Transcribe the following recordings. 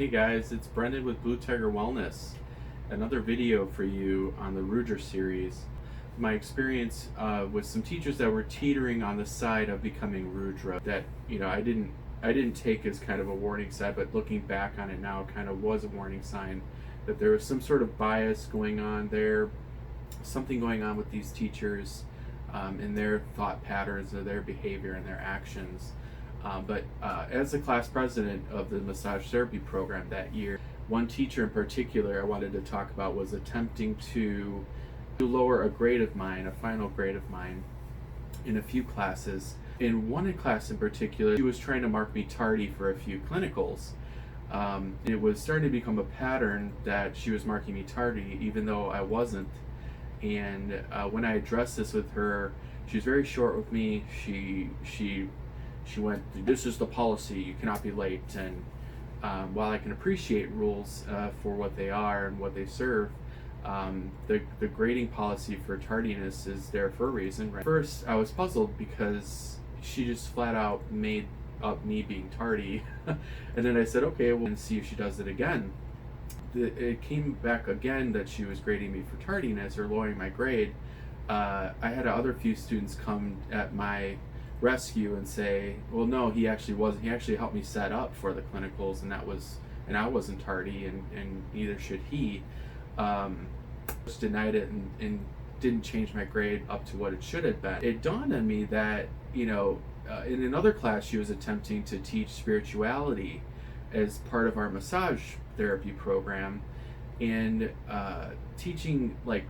Hey guys, it's Brendan with Blue Tiger Wellness. Another video for you on the Rudras series. My experience with some teachers that were teetering on the side of becoming Rudra that I didn't take as kind of a warning sign, but looking back on it now, kind of was a warning sign that there was some sort of bias going on there, something going on with these teachers in their thought patterns or their behavior and their actions. But as the class president of the massage therapy program that year, one teacher in particular I wanted to talk about was attempting to lower a grade of mine, a final grade of mine, in a few classes. In one class in particular, she was trying to mark me tardy for a few clinicals. It was starting to become a pattern that she was marking me tardy even though I wasn't. And when I addressed this with her, she was very short with me. She went, "This is the policy, you cannot be late." And while I can appreciate rules for what they are and what they serve, the grading policy for tardiness is there for a reason. Right? First, I was puzzled because she just flat out made up me being tardy. And then I said, okay, well, see if she does it again. It came back again that she was grading me for tardiness or lowering my grade. I had other few students come at my rescue and say, well, no, he actually wasn't. He actually helped me set up for the clinicals, and I wasn't tardy, and neither should he. Just denied it and didn't change my grade up to what it should have been. It dawned on me that, in another class, she was attempting to teach spirituality as part of our massage therapy program, and teaching like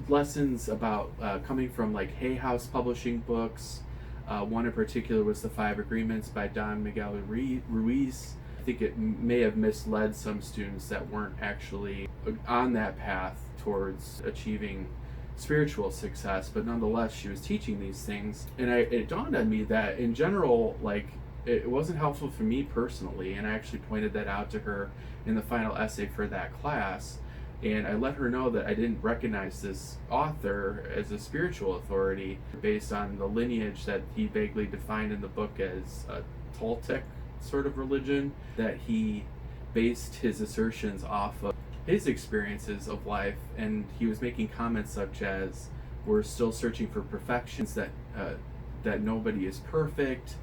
lessons about coming from like Hay House publishing books. One in particular was The Five Agreements by Don Miguel Ruiz. I think it may have misled some students that weren't actually on that path towards achieving spiritual success, but nonetheless she was teaching these things. And it dawned on me that in general, like, it wasn't helpful for me personally, and I actually pointed that out to her in the final essay for that class. And I let her know that I didn't recognize this author as a spiritual authority based on the lineage that he vaguely defined in the book as a Toltec sort of religion, that he based his assertions off of his experiences of life. And he was making comments such as, we're still searching for perfections, that nobody is perfect,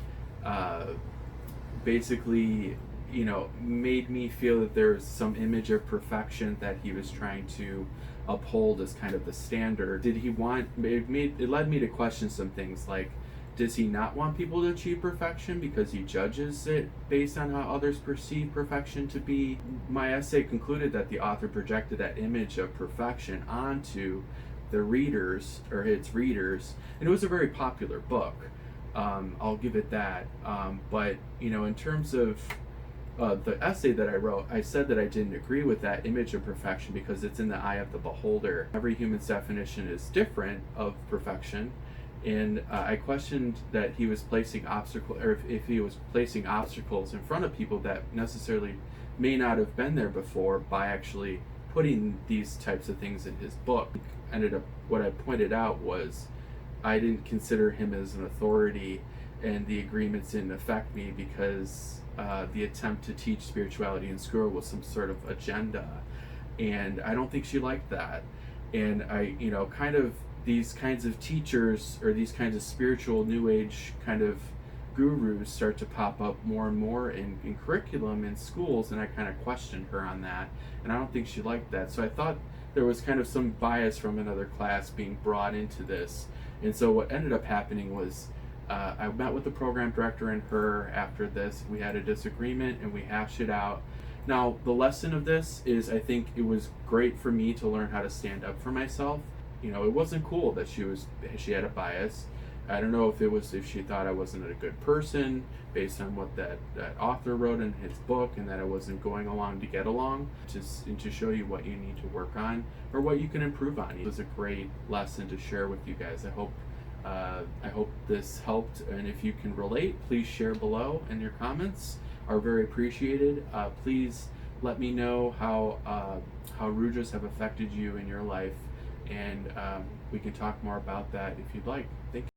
basically made me feel that there's some image of perfection that he was trying to uphold as kind of the standard. Did he want, it led me to question some things like, does he not want people to achieve perfection because he judges it based on how others perceive perfection to be? My essay concluded that the author projected that image of perfection onto the readers, or its readers, and it was a very popular book. I'll give it that. But in terms of the essay that I wrote, I said that I didn't agree with that image of perfection because it's in the eye of the beholder. Every human's definition is different of perfection, and I questioned that he was placing obstacles, or if he was placing obstacles in front of people that necessarily may not have been there before by actually putting these types of things in his book. What I pointed out was I didn't consider him as an authority, and the agreements didn't affect me because the attempt to teach spirituality in school was some sort of agenda, and I don't think she liked that. And I, kind of these kinds of teachers, or these kinds of spiritual new age kind of gurus, start to pop up more and more in curriculum in schools, and I kind of questioned her on that, and I don't think she liked that. So I thought there was kind of some bias from another class being brought into this. And so what ended up happening was I met with the program director and her after this. We had a disagreement and we hashed it out. Now, the lesson of this is, I think it was great for me to learn how to stand up for myself. It wasn't cool that she had a bias. I don't know if she thought I wasn't a good person based on what that author wrote in his book, and that I wasn't going along to get along, to show you what you need to work on or what you can improve on. It was a great lesson to share with you guys. I hope this helped, and if you can relate, please share below, and your comments are very appreciated. Please let me know how Rudras have affected you in your life, and we can talk more about that if you'd like. Thank you.